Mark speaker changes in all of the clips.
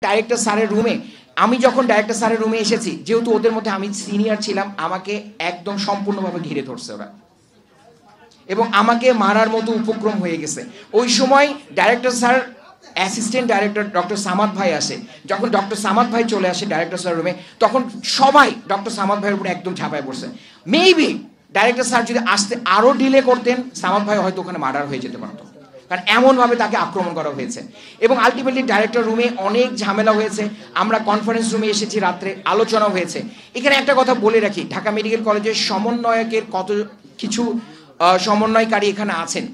Speaker 1: Director স্যারের রুমে, আমি যখন ডাইরেক্টর স্যারের রুমে এসেছি, যেহেতু ওদের মধ্যে আমি সিনিয়র ছিলাম, আমাকে একদম সম্পূর্ণভাবে ঘিরে ধরছে ওরা এবং আমাকে মারার মতো উপক্রম হয়ে গেছে। ওই সময় director sir assistant director doctor Samad ভাই আসে। যখন ডক্টর সামাদ ভাই চলে আসে ডাইরেক্টর স্যার রুমে, তখন সবাই ডক্টর সামাদ ভাইয়ের উপরে একদম ঝাঁপায় পড়ছে। মেবি ডাইরেক্টর স্যার যদি আসতে আরও ডিলে করতেন, সামাদ ভাই হয়তো ওখানে মার্ডার হয়ে যেতে পারতো, কারণ এমনভাবে তাকে আক্রমণ করা হয়েছে। এবং আলটিমেটলি ডাইরেক্টর রুমে অনেক ঝামেলা হয়েছে। আমরা কনফারেন্স রুমে এসেছি, রাত্রে আলোচনা হয়েছে। এখানে একটা কথা বলে রাখি, ঢাকা মেডিকেল কলেজের সমন্বয়কের কত কিছু সমন্বয়কারী এখানে আছেন।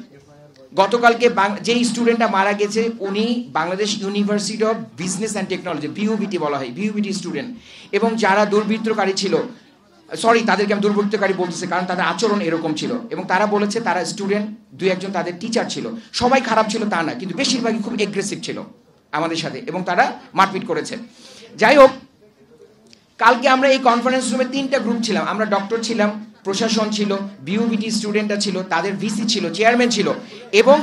Speaker 1: গতকালকে যে স্টুডেন্টটা মারা গেছে, উনি Bangladesh university of business and technology, BUBT বলা হয়, বিইউবিটি স্টুডেন্ট। এবং যারা দুর্বৃত্তকারী ছিল, সরি তাদেরকে আমি দুর্বৃত্তকারী বলতেছি কারণ তাদের আচরণ এরকম ছিল, এবং তারা বলেছে তারা স্টুডেন্ট, দুই একজন তাদের টিচার ছিল। সবাই খারাপ ছিল তা না, কিন্তু বেশিরভাগই খুব এগ্রেসিভ ছিল আমাদের সাথে এবং তারা মারপিট করেছে। যাই হোক, কালকে আমরা এই কনফারেন্স রুমে 3টা গ্রুপ ছিলাম। আমরা ডক্টর ছিলাম, প্রশাসন ছিল, বিইউবিটি স্টুডেন্টরা ছিল, তাদের ভিসি ছিল, চেয়ারম্যান ছিল এবং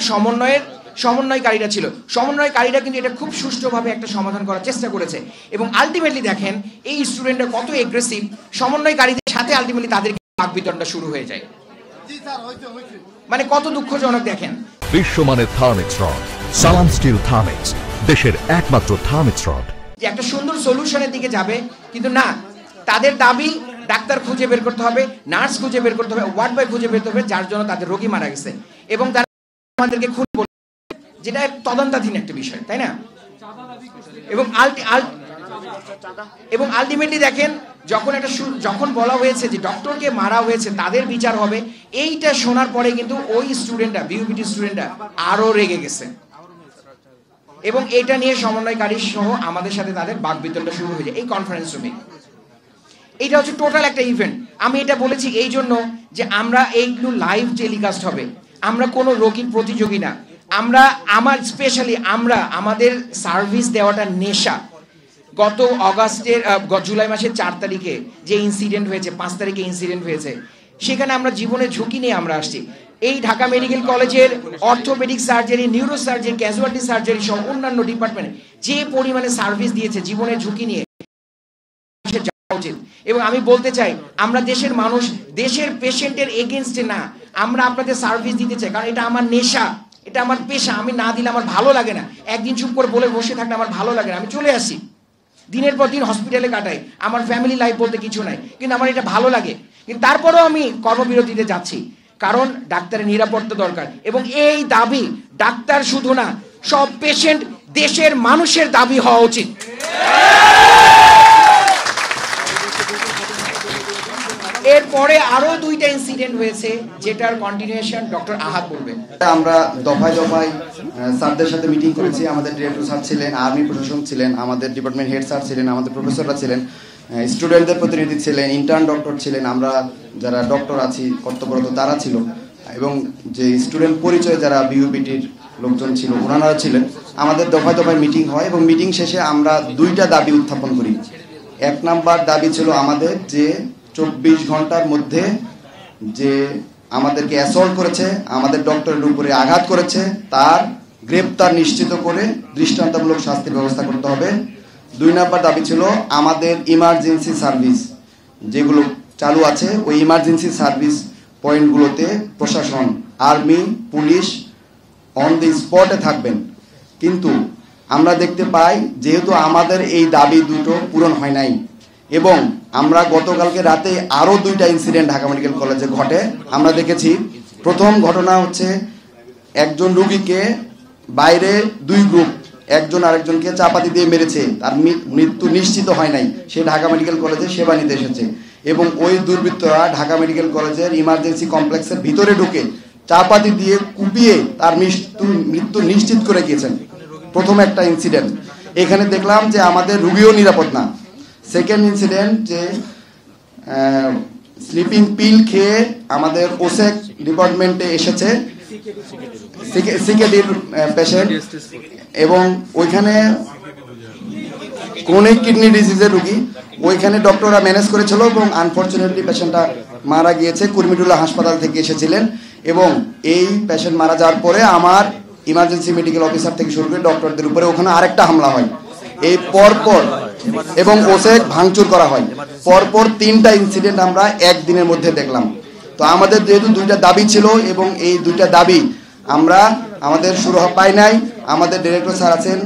Speaker 1: সমন্বয়কারীরা ছিল। সমন্বয়কারীরা কিন্তু এটা খুব সুষ্ঠুভাবে একটা সমাধান করার চেষ্টা করেছে এবং আলটিমেটলি দেখেন এই স্টুডেন্টরা কত এগ্রেসিভ, সমন্বয়কারীদের সাথে আলটিমেটলি তাদের বাকবিতণ্ডা শুরু হয়ে যায়। মানে কত দুঃখজনক দেখেন।
Speaker 2: বিশ্বমানের থার্মিক্স রড, সালাম স্টিল থার্মিক্স, দেশের একমাত্র থার্মিক্স রড।
Speaker 1: যে একটা সুন্দর সলিউশনের দিকে যাবে, কিন্তু না, তাদের দাবি ডাক্তার খুঁজে বের করতে হবে, নার্স খুঁজে বের করতে হবে, ওয়ার্ড বয় খুঁজে বের করতে হবে, যার জন্য তাদের রোগী মারা গেছে এবং তারা আমাদেরকে খুন বলে, যেটা তদন্তাধীন একটা বিষয়, তাই না? এবং আলটিমেটলি দেখেন, যখন বলা হয়েছে যে ডক্টরকে মারা হয়েছে, তাদের বিচার হবে, এইটা শোনার পরে কিন্তু ওই স্টুডেন্টরা, বিইউবিটি স্টুডেন্টরা আরো রেগে গেছে এবং এটা নিয়ে সমন্বয়কারী সহ আমাদের সাথে তাদের বাকবিতণ্ডা শুরু হয়ে যায় এই কনফারেন্স রুমে। এইটা হচ্ছে টোটাল একটা ইভেন্ট। আমি এটা বলেছি এই জন্য যে আমরা এইগুলো লাইভ টেলিকাস্ট হবে, আমরা কোনো রোগীর প্রতিযোগী না। স্পেশালি আমাদের সার্ভিস দেওয়াটা নেশা। গত জুলাই মাসের 4 তারিখে যে ইনসিডেন্ট হয়েছে, 5 তারিখে ইনসিডেন্ট হয়েছে, সেখানে আমরা জীবনের ঝুঁকি নিয়ে আমরা আসছি। এই ঢাকা মেডিকেল কলেজের orthopaedic surgery, neuro surgery, casualty surgery সহ অন্যান্য ডিপার্টমেন্টে যে পরিমাণে সার্ভিস দিয়েছে জীবনের ঝুঁকি নিয়ে উচিত। এবং আমি বলতে চাই, আমরা দেশের মানুষ, দেশের পেশেন্টের এগেনস্টে না, আমরা আপনাদের সার্ভিস দিতে চাই, কারণ এটা আমার নেশা, এটা আমার পেশা। আমি না দিলে আমার ভালো লাগে না। একদিন চুপ করে বলে বসে থাকলে আমার ভালো লাগে না, আমি চলে আসি, দিনের পর দিন হসপিটালে কাটাই, আমার ফ্যামিলি লাইফ বলতে কিছু নাই, কিন্তু আমার এটা ভালো লাগে। কিন্তু তারপরেও আমি কর্মবিরতিতে যাচ্ছি, কারণ ডাক্তারের নিরাপত্তা দরকার। এবং এই দাবি ডাক্তার শুধু না, সব পেশেন্ট, দেশের মানুষের দাবি হওয়া উচিত। এরপরে আরো 2টা ইনসিডেন্ট হয়েছে, যেটার কন্টিনিউশন ডক্টর আহাদ বলবেন।
Speaker 3: আমরা দফায় দফায় স্যারদের সাথে মিটিং করেছি। আমাদের ডিরেক্টর স্যার ছিলেন, আর্মি প্রশাসন ছিলেন, আমাদের ডিপার্টমেন্ট হেড স্যার ছিলেন, আমাদের প্রফেসররা ছিলেন, স্টুডেন্টদের প্রতিনিধি ছিলেন, ইন্টার্ন ডক্টর ছিলেন, আমরা যারা ডক্টর আছি কর্তব্যরত তারা ছিল, এবং যে স্টুডেন্ট পরিচয় যারা বিইউবিটির লোকজন ছিল ওনারা ছিলেন। আমাদের দফায় দফায় মিটিং হয় এবং মিটিং শেষে আমরা 2টা দাবি উত্থাপন করি। 1 নাম্বার দাবি ছিল আমাদের যে 24 ঘন্টার মধ্যে যে আমাদেরকে অ্যাসল্ট করেছে, আমাদের ডক্টরের উপরে আঘাত করেছে, তার গ্রেপ্তার নিশ্চিত করে দৃষ্টান্তমূলক শাস্তির ব্যবস্থা করতে হবে। 2 নাম্বার দাবি ছিল আমাদের ইমার্জেন্সি সার্ভিস যেগুলো চালু আছে, ওই ইমার্জেন্সি সার্ভিস পয়েন্টগুলোতে প্রশাসন, আর্মি, পুলিশ অন দি স্পটে থাকবেন। কিন্তু আমরা দেখতে পাই যেহেতু আমাদের এই দাবি দুটো পূরণ হয় নাই, এবং আমরা গতকালকে রাতে আরও 2টা ইনসিডেন্ট ঢাকা মেডিকেল কলেজে ঘটে। আমরা দেখেছি, প্রথম ঘটনা হচ্ছে একজন রুগীকে বাইরে 2 গ্রুপ একজন আরেকজনকে চাপাতি দিয়ে মেরেছে, তার মৃত্যু নিশ্চিত হয় নাই, সে ঢাকা মেডিকেল কলেজে সেবা নিতে এসেছে, এবং ওই দুর্বৃত্তরা ঢাকা মেডিকেল কলেজের ইমার্জেন্সি কমপ্লেক্সের ভিতরে ঢুকে চাপাতি দিয়ে কুপিয়ে তার মৃত্যু নিশ্চিত করে গিয়েছেন। প্রথম একটা ইনসিডেন্ট। এখানে দেখলাম যে আমাদের রুগীও নিরাপদ না। সেকেন্ড ইনসিডেন্ট, যে স্লিপিং পিল খেয়ে আমাদের ওসেক ডিপার্টমেন্টে এসেছে সিকেডির পেশেন্ট, এবং ওইখানে ক্রনিক কিডনি ডিজিজের রুগী, ওইখানে ডক্টররা ম্যানেজ করেছিল এবং আনফরচুনেটলি পেশেন্টটা মারা গিয়েছে। কুর্মিটুল্লাহ হাসপাতাল থেকে এসেছিলেন, এবং এই পেশেন্ট মারা যাওয়ার পরে আমার ইমার্জেন্সি মেডিকেল অফিসার থেকে শুরু করে ডক্টরদের উপরে ওখানে আরেকটা হামলা হয়। এই পরপর এবং ওসেক ভাঙচুর করা হয়, পরপর 3টা ইনসিডেন্ট আমরা একদিনের মধ্যে দেখলাম। তো আমাদের যেহেতু 2টা দাবি ছিল এবং এই 2টা দাবি আমরা আমাদের সুরাহা পাই নাই, আমাদের ডিরেক্টর স্যার আছেন,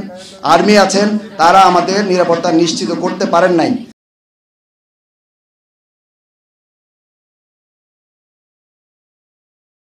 Speaker 3: আর্মি আছেন, তারা আমাদের নিরাপত্তা নিশ্চিত করতে পারেন নাই।